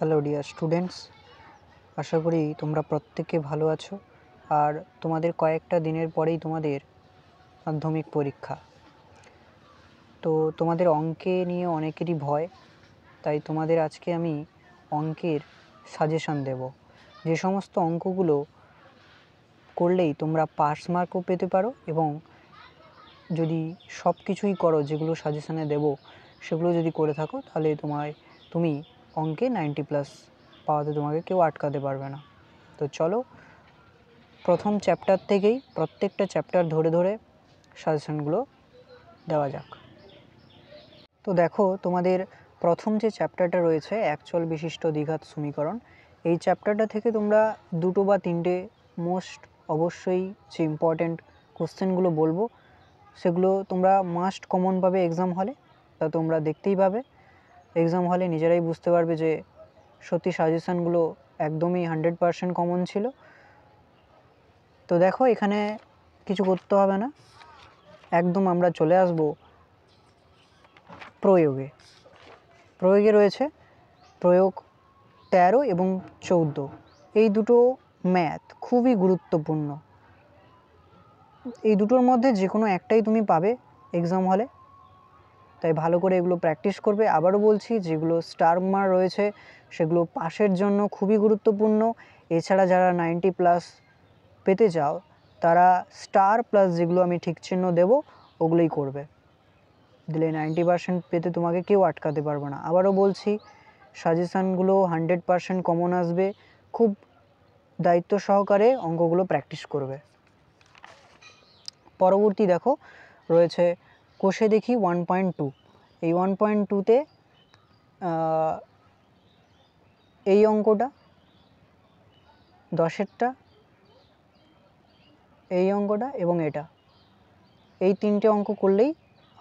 Hello dear students, আশা করি তোমরা প্রত্যেকে ভালো আছো। আর তোমাদের কয়েকটা দিনের পরেই তোমাদের মাধ্যমিক পরীক্ষা। তো তোমাদের অঙ্কে নিয়ে অনেকেরই ভয়, তাই তোমাদের আজকে আমি অঙ্কের সাজেশন দেব। যে সমস্ত অঙ্কগুলো করলেই তোমরা পাস মার্কও পেতে পারো, এবং যদি সব কিছুই করো যেগুলো সাজেশনে দেব সেগুলো যদি করে থাকো, তাহলে তুমি অঙ্কে 90+ পাওয়াতে তোমাকে কেউ আটকাতে পারবে না। তো চলো প্রথম চ্যাপ্টার থেকেই প্রত্যেকটা চ্যাপ্টার ধরে ধরে সাজেশনগুলো দেওয়া যাক। তো দেখো, তোমাদের প্রথম যে চ্যাপ্টারটা রয়েছে একচল বিশিষ্ট দ্বিঘাত সমীকরণ, এই চ্যাপ্টারটা থেকে তোমরা দুটো বা তিনটে অবশ্যই যে ইম্পর্ট্যান্ট কোশ্চেনগুলো বলবো সেগুলো তোমরা মাস্ট কমন পাবে এক্সাম হলে। তা তোমরা দেখতেই পাবে এক্সাম হলে, নিজেরাই বুঝতে পারবে যে সত্যি সাজেশনগুলো একদমই 100% কমন ছিল। তো দেখো, এখানে কিছু করতে হবে না, একদম আমরা চলে আসব প্রয়োগে রয়েছে প্রয়োগ 13 এবং 14। এই দুটো ম্যাথ খুবই গুরুত্বপূর্ণ। এই দুটোর মধ্যে যে কোনো একটাই তুমি পাবে এক্সাম হলে, তাই ভালো করে এগুলো প্র্যাকটিস করবে। আবারও বলছি, যেগুলো স্টার মার্ক রয়েছে সেগুলো পাশের জন্য খুবই গুরুত্বপূর্ণ। এছাড়া যারা 90+ পেতে চাও তারা স্টার প্লাস যেগুলো আমি ঠিক চিহ্ন দেব ওগুলোই করবে, দিলে 90% পেতে তোমাকে কেউ আটকাতে পারবে না। আবারও বলছি, সাজেশানগুলো 100% কমন আসবে। খুব দায়িত্ব সহকারে অঙ্কগুলো প্র্যাকটিস করবে। পরবর্তী দেখো রয়েছে কোষে দেখি 1.2। এই 1.2তে এই অঙ্কটা 10-এরটা, এই অঙ্কটা এবং এই তিনটে অঙ্ক করলেই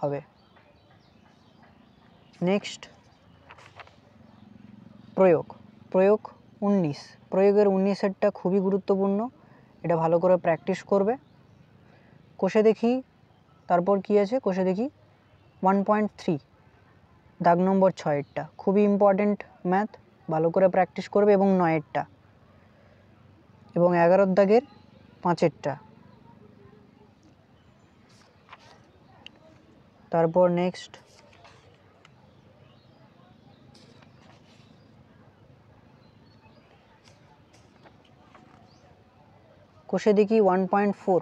হবে। নেক্সট প্রয়োগ 19। প্রয়োগের 19-এরটা খুবই গুরুত্বপূর্ণ, এটা ভালো করে প্র্যাকটিস করবে। কোষে দেখি, তারপর কি আছে, কোষে দেখি 1.3 দাগ নম্বর 6-এরটা খুবই ইম্পর্ট্যান্ট ম্যাথ, ভালো করে প্র্যাকটিস করবে, এবং 9-এরটা এবং 11 দাগের 5-এরটা। তারপর নেক্সট কোষে দেখি 1.4।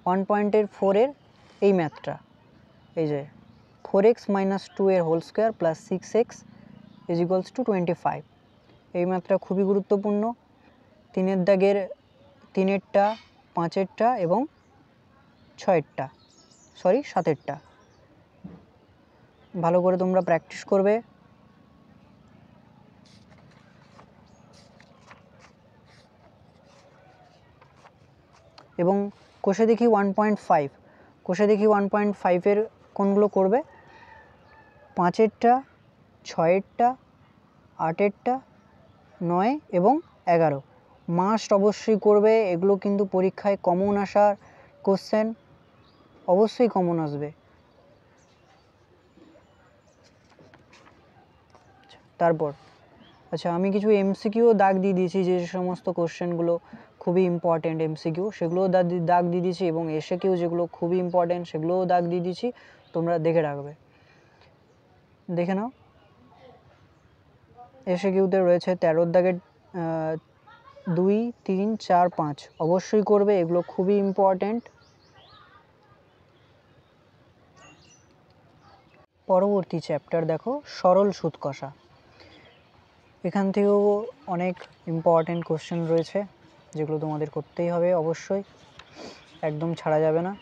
1.4-এর এই ম্যাথটা, এই যে 4x - 2 এর হোল স্কোয়ার প্লাস 6x = 25। এই ম্যাথটা খুবই গুরুত্বপূর্ণ। 3-এর দাগের 3-এরটা, 5-এরটা এবং 7-এরটা ভালো করে তোমরা প্র্যাকটিস করবে। এবং কোষে দেখি 1.5। কোষে দেখি 1.5-এর কোনগুলো করবে, 5-এরটা, 6-এরটা, 8-এরটা, 9 এবং 11 মাস্ট অবশ্যই করবে। এগুলো কিন্তু পরীক্ষায় কমন আসার কোশ্চেন, অবশ্যই কমন আসবে। তারপর আমি কিছু এমসিকিউ দাগ দিয়ে দিয়েছি, যে সমস্ত কোশ্চেনগুলো খুবই ইম্পর্ট্যান্ট এমসিকিউ সেগুলোও দাগ দিয়ে দিয়েছি, এবং এসএকিউ যেগুলো খুবই ইম্পর্ট্যান্ট সেগুলোও দাগ দিয়ে দিয়েছি। তোমরা দেখে রাখবে, দেখে নাও। এসএকিউতে রয়েছে 13 দাগের 2, 3, 4, 5 অবশ্যই করবে, এগুলো খুবই ইম্পর্ট্যান্ট। পরবর্তী চ্যাপ্টার দেখো সরল সুদ কষা। এখান থেকেও অনেক ইম্পর্ট্যান্ট কোশ্চেন রয়েছে যেগুলো তোমাদের করতেই হবে, অবশ্যই একদম ছাড়া যাবে না।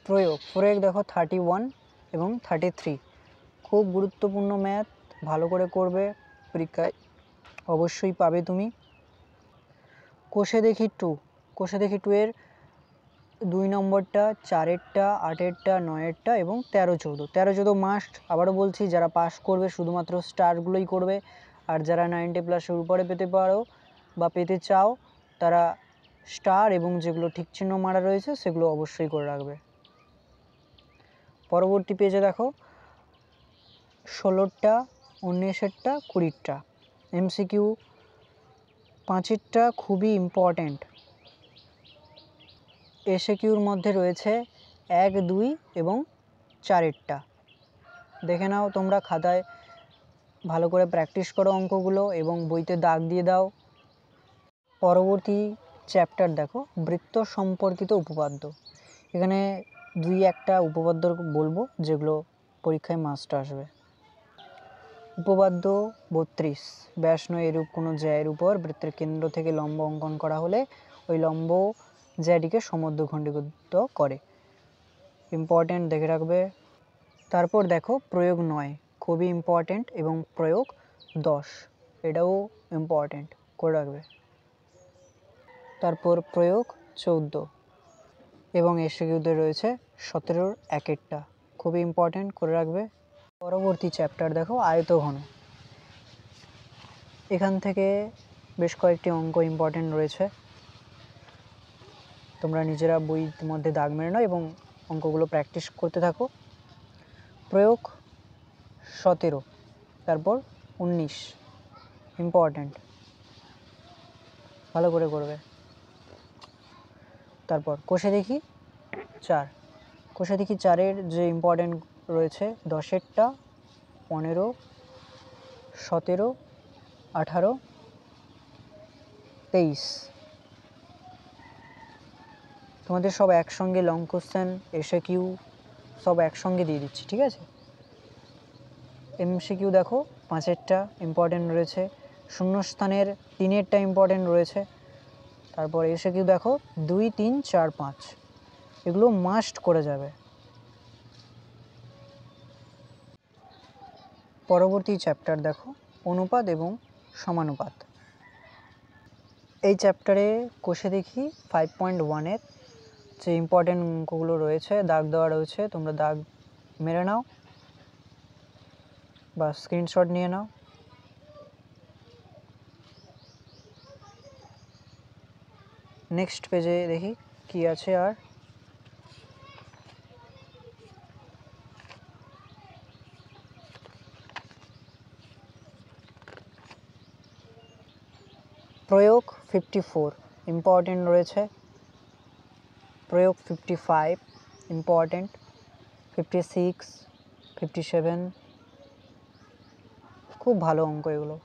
প্রয়োগ দেখো 31 এবং 33 খুব গুরুত্বপূর্ণ ম্যাথ, ভালো করে করবে, পরীক্ষায় অবশ্যই পাবে তুমি। কোষে দেখি 2 এর 2 নম্বরটা, 4-এরটা, 8-এরটা, 9-এরটা এবং 13-14 মাস্ট। আবারও বলছি, যারা পাস করবে শুধুমাত্র স্টারগুলোই করবে, আর যারা 90+-এর উপরে পেতে পারো বা পেতে চাও তারা স্টার এবং যেগুলো ঠিক চিহ্ন মারা রয়েছে সেগুলো অবশ্যই করে রাখবে। পরবর্তী পেজে দেখো 16টা, 19-এরটা, 20টা। এমসিকিউ 5-এরটা খুবই ইম্পর্ট্যান্ট। এসএকিউর মধ্যে রয়েছে 1, 2 এবং 4-এরটা। দেখে নাও তোমরা, খাতায় ভালো করে প্র্যাকটিস করো অঙ্কগুলো এবং বইতে দাগ দিয়ে দাও। পরবর্তী চ্যাপ্টার দেখো, বৃত্ত সম্পর্কিত উপপাদ্য। এখানে 2-1টা উপপাদ্য বলবো যেগুলো পরীক্ষায় মাস্ট আসবে। উপপাদ্য 32, ব্যাস নয় এরূপ কোনো জ্যায়ের উপর বৃত্তের কেন্দ্র থেকে লম্ব অঙ্কন করা হলে ওই লম্ব জ্যাটিকে সমদ্বিখণ্ডিত করে। ইম্পর্ট্যান্ট, দেখে রাখবে। তারপর দেখো প্রয়োগ 9, খুবই ইম্পর্ট্যান্ট, এবং প্রয়োগ 10, এটাও ইম্পর্ট্যান্ট, করে রাখবে। তারপর প্রয়োগ 14 এবং এসএকিউতে রয়েছে 17-র 1-এরটা, খুবই ইম্পর্ট্যান্ট, করে রাখবে। পরবর্তী চ্যাপ্টার দেখো আয়তঘন। এখান থেকে বেশ কয়েকটি অঙ্ক ইম্পর্ট্যান্ট রয়েছে, তোমরা নিজেরা বইয়ের মধ্যে দাগ মেরে নাও এবং অঙ্কগুলো প্র্যাকটিস করতে থাকো। প্রয়োগ 17, তারপর 19, ইম্পর্ট্যান্ট, ভালো করে করবে। তারপর কোষে দেখি 4, কোষে দেখি 4-এর যে ইম্পর্ট্যান্ট রয়েছে 10-এরটা, 15, 17, 18, 23। তোমাদের সব একসঙ্গে লং কোশ্চেন, এসএকিউ সব একসঙ্গে দিয়ে দিচ্ছি, ঠিক আছে। এমসিকিউ দেখো 5-এরটা ইম্পর্ট্যান্ট রয়েছে, শূন্যস্থানের 3-এরটা ইম্পর্ট্যান্ট রয়েছে। তারপর এসএকিউ দেখো 2, 3, 4, 5, এগুলো মাস্ট করে যাবে। পরবর্তী চ্যাপ্টার দেখো অনুপাত এবং সমানুপাত। এই চ্যাপ্টারে কোষে দেখি 5.1-এর যে ইম্পর্ট্যান্ট অঙ্কগুলো রয়েছে দাগ দেওয়া রয়েছে, তোমরা দাগ মেরে নাও বা স্ক্রিনশট নিয়ে নাও। নেক্সট পেজে দেখি কি আছে। আর প্রয়োগ 54 ইম্পর্ট্যান্ট রয়েছে, প্রয়োগ 55 ইম্পর্ট্যান্ট, 56, 57, খুব ভালো অঙ্ক, এগুলো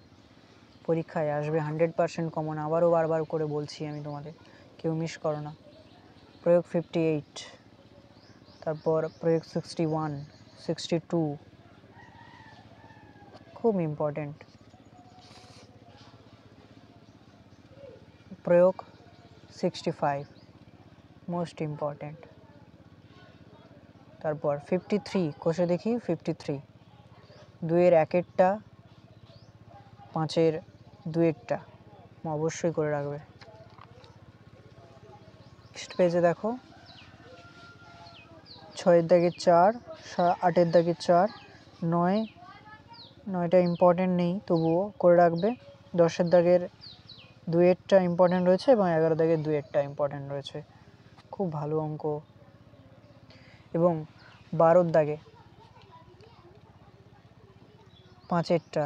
পরীক্ষায় আসবে 100% কমন। আবারও বারবার করে বলছি আমি তোমাদের, কেউ মিস করো না। প্রয়োগ 58, তারপর প্রয়োগ 61, 62, খুব ইম্পর্ট্যান্ট। প্রয়োগ 65, মোস্ট ইম্পর্ট্যান্ট। তারপর 53, কোষে দেখি 53, 2-এর 1-এরটা, 5-এর 2-এরটা অবশ্যই করে রাখবে। নেক্সট পেজে দেখো 6-এর দাগের 4, 8-এর দাগের 4, 9টা ইম্পর্ট্যান্ট নেই, তবুও করে রাখবে। 10-এর দাগের 2-এরটা ইম্পর্ট্যান্ট রয়েছে এবং 11 দাগের 2-এরটা ইম্পর্ট্যান্ট রয়েছে, খুব ভালো অঙ্ক। এবং 12-র দাগে 5-এরটা,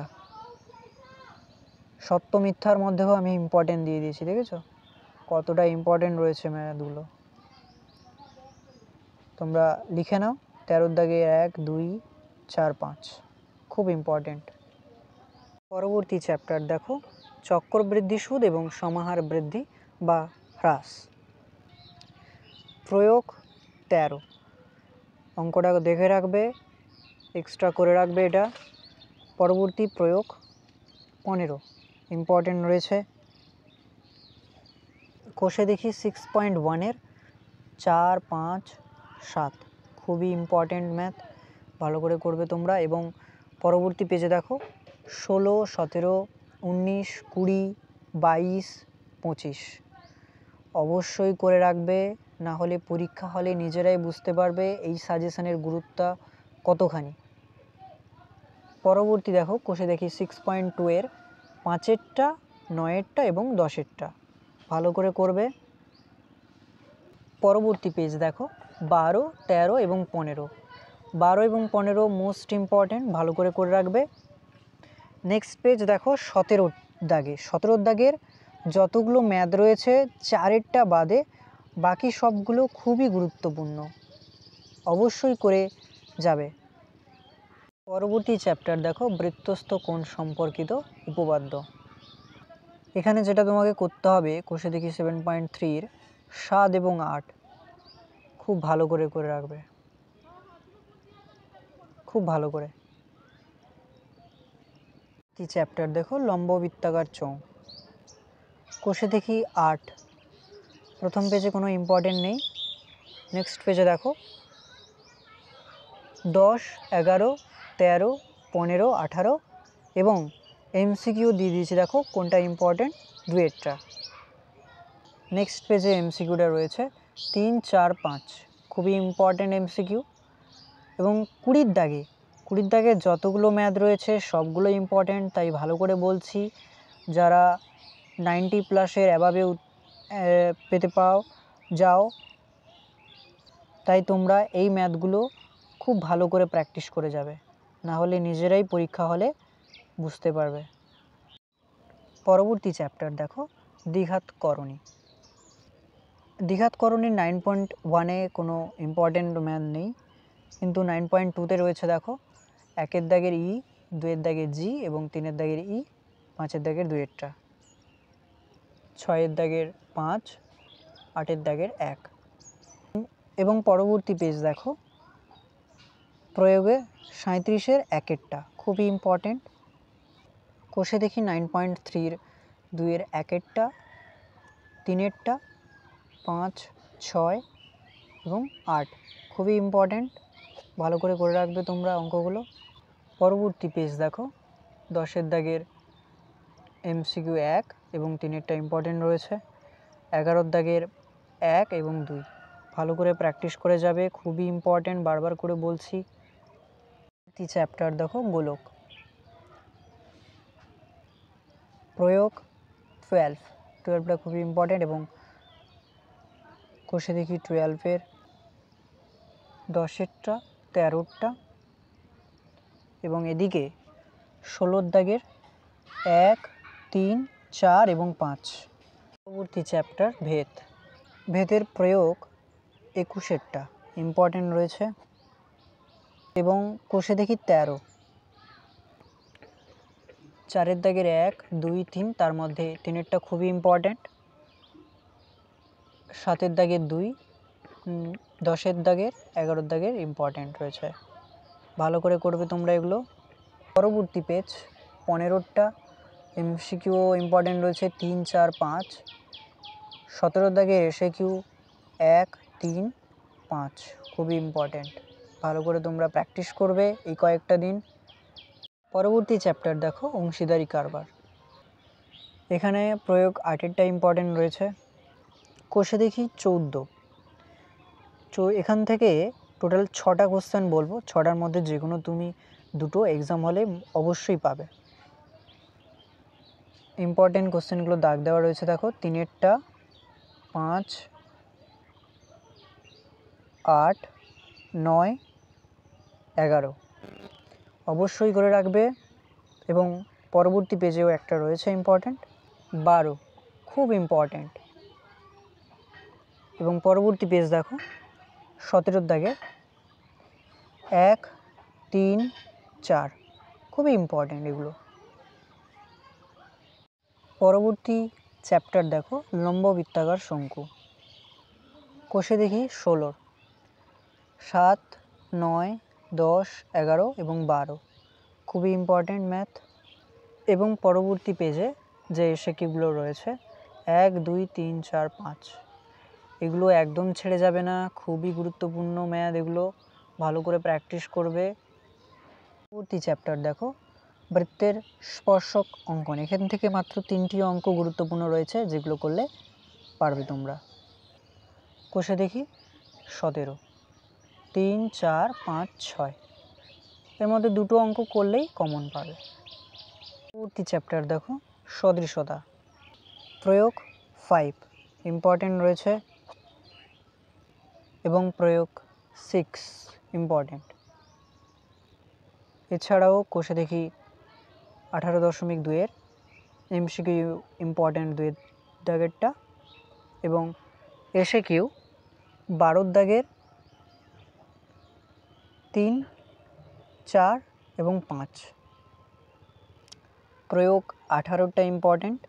সত্য মিথ্যার মধ্যেও আমি ইম্পর্ট্যান্ট দিয়ে দিয়েছি, দেখেছো কতটা ইম্পর্ট্যান্ট রয়েছে ম্যাথগুলো, তোমরা লিখে নাও। 13-র দাগে 1, 2, 4, 5, খুব ইম্পর্ট্যান্ট। পরবর্তী চ্যাপ্টার দেখো চক্রবৃদ্ধি সুদ এবং সমাহার বৃদ্ধি বা হ্রাস। প্রয়োগ 13, অঙ্কটা দেখে রাখবে, এক্সট্রা করে রাখবে এটা। পরবর্তী প্রয়োগ 15 ইম্পর্ট্যান্ট রয়েছে। কোষে দেখি 6.1-এর 4, 5, 7, খুবই ইম্পর্ট্যান্ট ম্যাথ, ভালো করে করবে তোমরা। এবং পরবর্তী পেজে দেখো 16, 17, 19, 20, 22, 25, অবশ্যই করে রাখবে, না হলে পরীক্ষা হলে নিজেরাই বুঝতে পারবে এই সাজেশনের গুরুত্ব কতখানি। পরবর্তী দেখো কোষে দেখি 6.2-এর 5-এরটা, 9-এরটা এবং 10-এরটা, ভালো করে করবে। পরবর্তী পেজ দেখো 12, 13 এবং 15, 12 এবং 15 মোস্ট ইম্পর্ট্যান্ট, ভালো করে রাখবে। নেক্সট পেজ দেখো 17 দাগে। 17 দাগের যতগুলো ম্যাথ রয়েছে 4টা বাদে বাকি সবগুলো খুবই গুরুত্বপূর্ণ, অবশ্যই করে যাবে। পরবর্তী চ্যাপ্টার দেখো বৃত্তস্থ কোণ সম্পর্কিত উপপাদ্য। এখানে যেটা তোমাকে করতে হবে, কোষে দেখি 7.3-র 7 এবং 8 খুব ভালো করে রাখবে, খুব ভালো করে। কি চ্যাপ্টার দেখো লম্ব বৃত্তাকার চোঙ। কোষে দেখি 8, প্রথম পেজে কোনো ইম্পর্টেন্ট নেই। নেক্সট পেজে দেখো 10, 11, 13, 15, 18 এবং এমসিকিউ দিয়ে দিয়েছি, দেখো কোনটা ইম্পর্টেন্ট, ডুয়েটটা। নেক্সট পেজে এমসিকিউটা রয়েছে 3, 4, 5 খুবই ইম্পর্টেন্ট এমসিকিউ। এবং 20 দাগে যতগুলো ম্যাথ রয়েছে সবগুলো ইম্পর্টেন্ট, তাই ভালো করে বলছি। যারা 90+ অ্যাবাভে পেতে যাও, তাই তোমরা এই ম্যাথগুলো খুব ভালো করে প্র্যাকটিস করে যাবে, না হলে নিজেরাই পরীক্ষা হলে বুঝতে পারবে। পরবর্তী চ্যাপ্টার দেখো দ্বিঘাতকরণী। দ্বিঘাতকরণীর 9.1-এ কোনো ইম্পর্টেন্ট ম্যাথ নেই, কিন্তু 9.2-তে রয়েছে। দেখো 1-এর দাগের ই, 2-এর দাগের জি এবং 3-এর দাগের ই, 5-এর দাগের 2-এরটা, 6-এর দাগের 5, 8-এর দাগের 1। এবং পরবর্তী পেজ দেখো প্রয়োগে 37-এর 1-এরটা খুবই ইম্পর্টেন্ট। কোষে দেখি 9.3-র 2-এর 1-এরটা, 3-এরটা, 5, 6 এবং 8 খুবই ইম্পর্টেন্ট, ভালো করে রাখবে তোমরা অঙ্কগুলো। পরবর্তী পেজ দেখো 10-এর দাগের এমসিকিউ 1 এবং 3-এরটা ইম্পর্টেন্ট রয়েছে। 11-এর দাগের 1 এবং 2 ভালো করে প্র্যাকটিস করে যাবে, খুবই ইম্পর্টেন্ট, বারবার করে বলছি। চ্যাপ্টার দেখো গোলক। প্রয়োগ 12টা খুবই ইম্পর্টেন্ট। এবং কোষে দেখি 12-এর 10-এরটা, 13-টা এবং এদিকে 16-র দাগের 1, 3, 4 এবং 5। পরবর্তী চ্যাপ্টার ভেদের প্রয়োগ 21-এরটা ইম্পর্টেন্ট রয়েছে। এবং কোষে দেখি 13, 4-এর দাগের 1, 2, 3, তার মধ্যে 3-এরটা খুবই ইম্পর্টেন্ট। 7-এর দাগের 2, 10-এর দাগের, 11-এর দাগের ইম্পর্টেন্ট রয়েছে, ভালো করে করবে তোমরা এগুলো। পরবর্তী পেজ 15টা এমসিকিউ ইম্পর্টেন্ট রয়েছে 3, 4, 5। 17-র দাগের এসএকিউ 1, 3, 5 খুবই ইম্পর্টেন্ট, ভালো করে তোমরা প্র্যাকটিস করবে এই কয়েকটা দিন। পরবর্তী চ্যাপ্টার দেখো অংশীদারি কারবার। এখানে প্রয়োগ 8-এরটা ইম্পর্টেন্ট রয়েছে। কোষে দেখি 14, এখান থেকে টোটাল 6টা কোশ্চেন বলবো, 6টার মধ্যে যে কোনো তুমি 2টো এক্সাম হলে অবশ্যই পাবে। ইম্পর্টেন্ট কোশ্চেনগুলো দাগ দেওয়া রয়েছে দেখো 3-এরটা 5, 8, 9, 11 অবশ্যই করে রাখবে। এবং পরবর্তী পেজেও একটা রয়েছে ইম্পর্টেন্ট 12 খুব ইম্পর্টেন্ট। এবং পরবর্তী পেজ দেখো 17-র দাগে 1, 3, 4 খুবই ইম্পর্টেন্ট এগুলো। পরবর্তী চ্যাপ্টার দেখো লম্ব বৃত্তাকার শঙ্কু। কোষে দেখি 16, 7, 9, 10, 11 এবং 12 খুবই ইম্পর্টেন্ট ম্যাথ। এবং পরবর্তী পেজে যে এসএকিউগুলো রয়েছে 1, 2, 3, 4, 5 এগুলো একদম ছেড়ে যাবে না, খুবই গুরুত্বপূর্ণ ম্যাথ এগুলো, ভালো করে প্র্যাকটিস করবে। পরবর্তী চ্যাপ্টার দেখো বৃত্তের স্পর্শক অঙ্কন। এখান থেকে মাত্র 3টি অঙ্ক গুরুত্বপূর্ণ রয়েছে, যেগুলো করলে পারবে তোমরা। কোষে দেখি 17, 3, 4, 5, 6 এর মধ্যে 2টো অঙ্ক করলেই কমন পাবে। পরবর্তী চ্যাপ্টার দেখো সদৃশতা। প্রয়োগ 5 ইম্পর্টেন্ট রয়েছে এবং প্রয়োগ 6 ইম্পর্টেন্ট। এছাড়াও কোষে দেখি 18.2-এর এমসিকিউ ইম্পর্ট্যান্ট 2 দাগেরটা এবং এসএকিউ 12 দাগের 3, 4 এবং 5। প্রয়োগ 18টা ইম্পর্ট্যান্ট,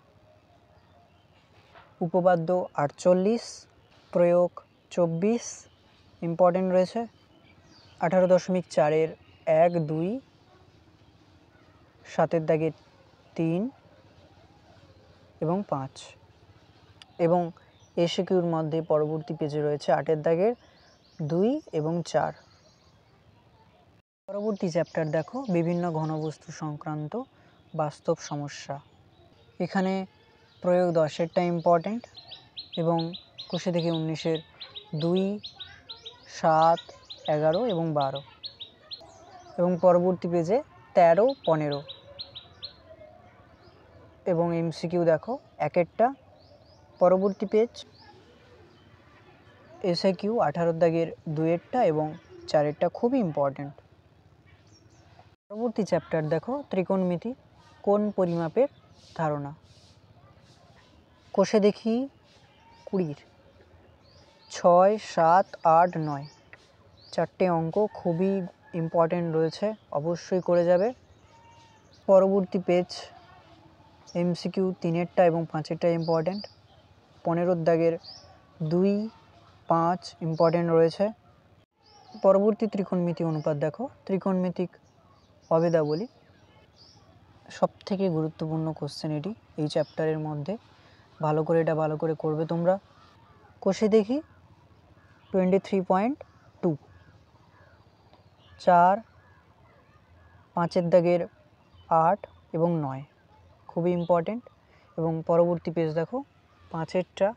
উপপাদ্য 48, প্রয়োগ 24 ইম্পর্ট্যান্ট রয়েছে। 18.4-এর 1, 2, 7 দাগের 3 এবং 5 এবং এসিকিউর মধ্যে পরবর্তী পেজে রয়েছে 8 দাগের 2 এবং 4। পরবর্তী চ্যাপ্টার দেখো বিভিন্ন ঘনবস্তু সংক্রান্ত বাস্তব সমস্যা। এখানে প্রয়োগ 10-এরটা ইম্পর্ট্যান্ট এবং কোষে থেকে 19-এর 2, 7, 11 এবং 12 এবং পরবর্তী পেজে 13, 15 এবং এমসিকিউ দেখো 1-এরটা। পরবর্তী পেজ এসএকিউ 18 দাগের 2-এরটা এবং 4-এরটা খুবই ইম্পর্ট্যান্ট। পরবর্তী চ্যাপ্টার দেখো ত্রিকোণমিতি, কোণ পরিমাপের ধারণা। কোষে দেখি 20-র 6, 7, 8, 9 4টে অঙ্ক খুবই ইম্পর্ট্যান্ট রয়েছে, অবশ্যই করে যাবে। পরবর্তী পেজ এমসিকিউ 3-এরটা এবং 5-এরটা ইম্পর্ট্যান্ট। 15 দাগের 2, 5 ইম্পর্ট্যান্ট রয়েছে। পরবর্তী ত্রিকোণমিতি অনুপাত দেখো, ত্রিকোণমিতিক অভেদাবলী সবথেকে গুরুত্বপূর্ণ কোশ্চেন এটি এই চ্যাপ্টারের মধ্যে। ভালো করে করবে তোমরা। কোষে দেখি 23.2 4, 5 দাগের 8 এবং 9 খুবই ইম্পর্ট্যান্ট এবং পরবর্তী পেজ দেখো 5-এরটা,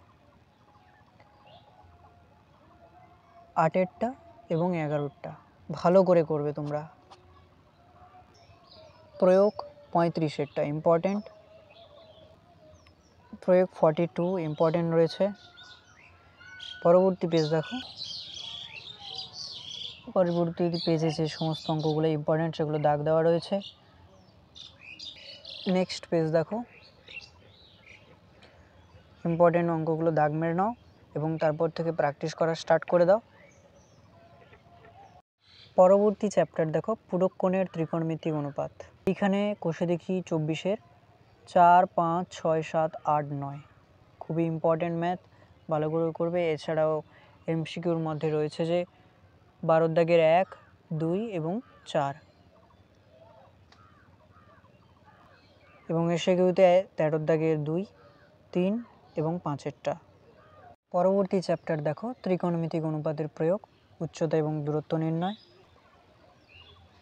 8-এরটা এবং 11-টা ভালো করে করবে তোমরা। প্রয়োগ 35-এরটা ইম্পর্ট্যান্ট, প্রয়োগ 42 ইম্পর্ট্যান্ট রয়েছে। পরবর্তী পেজ দেখো, পরবর্তী পেজে যে সমস্ত অঙ্কগুলো ইম্পর্ট্যান্ট সেগুলো দাগ দেওয়া রয়েছে। নেক্সট পেজ দেখো, ইম্পর্ট্যান্ট অঙ্কগুলো দাগ মেরে নাও এবং তারপর থেকে প্র্যাকটিস করা স্টার্ট করে দাও। পরবর্তী চ্যাপ্টার দেখো পূরক কোণের ত্রিকোণমিতিক অনুপাত। এখানে কোষে দেখি 24-এর 4, 5, 6, 7, 8, 9 খুবই ইম্পর্ট্যান্ট ম্যাথ, ভালো করে করবে। এছাড়াও এমসিকিউর মধ্যে রয়েছে যে 12 দাগের 1, 2 এবং 4 এবং এসএকিউতে 13 দাগের 2, 3 এবং 5-এরটা। পরবর্তী চ্যাপ্টার দেখো ত্রিকোণমিতিক অনুপাতের প্রয়োগ, উচ্চতা এবং দূরত্ব নির্ণয়।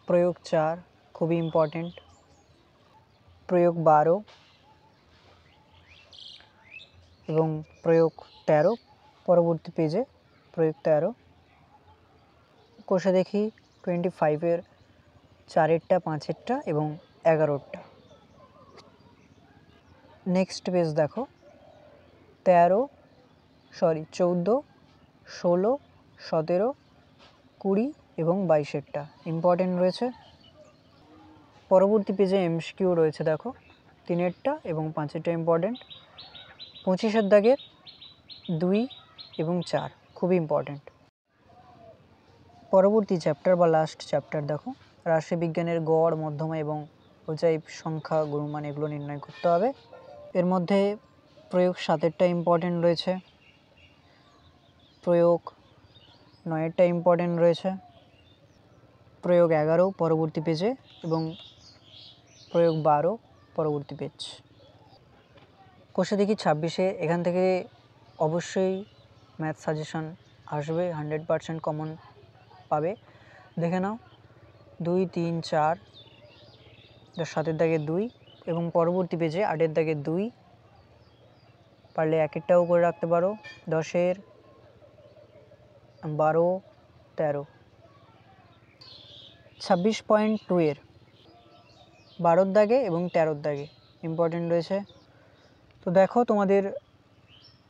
প্রয়োগ 4 খুবই ইম্পর্ট্যান্ট, প্রয়োগ 12 এবং প্রয়োগ 13। পরবর্তী পেজে প্রয়োগ 13। কোষে দেখি 25-এর 4-এরটা, 5-এরটা এবং 11-টা। নেক্সট পেজ দেখো 14, 16, 17, 20 এবং 22-এরটা ইম্পর্ট্যান্ট রয়েছে। পরবর্তী পেজে এমসিকিউ রয়েছে দেখো 3-এরটা এবং 5-এরটা ইম্পর্ট্যান্ট। 25-এর দাগের 2 এবং 4 খুবই ইম্পর্ট্যান্ট। পরবর্তী চ্যাপ্টার বা লাস্ট চ্যাপ্টার দেখো রাশিবিজ্ঞানের গড়, মধ্যমা এবং অজাইব সংখ্যা, গুণমান এগুলো নির্ণয় করতে হবে। এর মধ্যে প্রয়োগ 7-এরটা ইম্পর্ট্যান্ট রয়েছে, প্রয়োগ 9-এরটা ইম্পর্ট্যান্ট রয়েছে, প্রয়োগ 11 পরবর্তী পেজে এবং প্রয়োগ 12 পরবর্তী পেজ। কোষে দেখি 26-এ এখান থেকে অবশ্যই ম্যাথ সাজেশন আসবে, 100% কমন পাবে, দেখে নাও। 2, 3, 4 7-এর দাগের 2 এবং পরবর্তী পেজে 8-এর দাগের 2, পারলে 1-এরটাও করে রাখতে পারো। 10-এর 12, 13। 26.2-এর 12-র দাগে এবং 13-র দাগে ইম্পর্ট্যান্ট রয়েছে। তো দেখো তোমাদের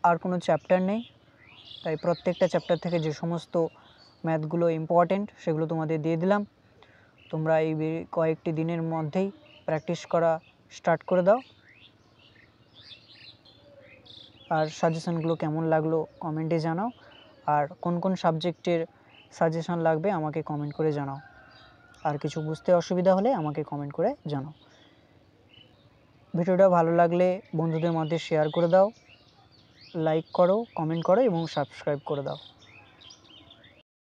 আর কোনো চ্যাপ্টার নেই, তাই প্রত্যেকটা চ্যাপ্টার থেকে যে সমস্ত ম্যাথগুলো ইম্পর্ট্যান্ট সেগুলো তোমাদের দিয়ে দিলাম। তোমরা এই কয়েকটি দিনের মধ্যেই প্র্যাকটিস করা স্টার্ট করে দাও। আর সাজেশনগুলো কেমন লাগলো কমেন্টে জানাও, আর কোন কোন সাবজেক্টের সাজেশন লাগবে আমাকে কমেন্ট করে জানাও। আর কিছু বুঝতে অসুবিধা হলে আমাকে কমেন্ট করে জানাও। ভিডিওটা ভালো লাগলে বন্ধুদের মধ্যে শেয়ার করে দাও, লাইক করো, কমেন্ট করো এবং সাবস্ক্রাইব করে দাও।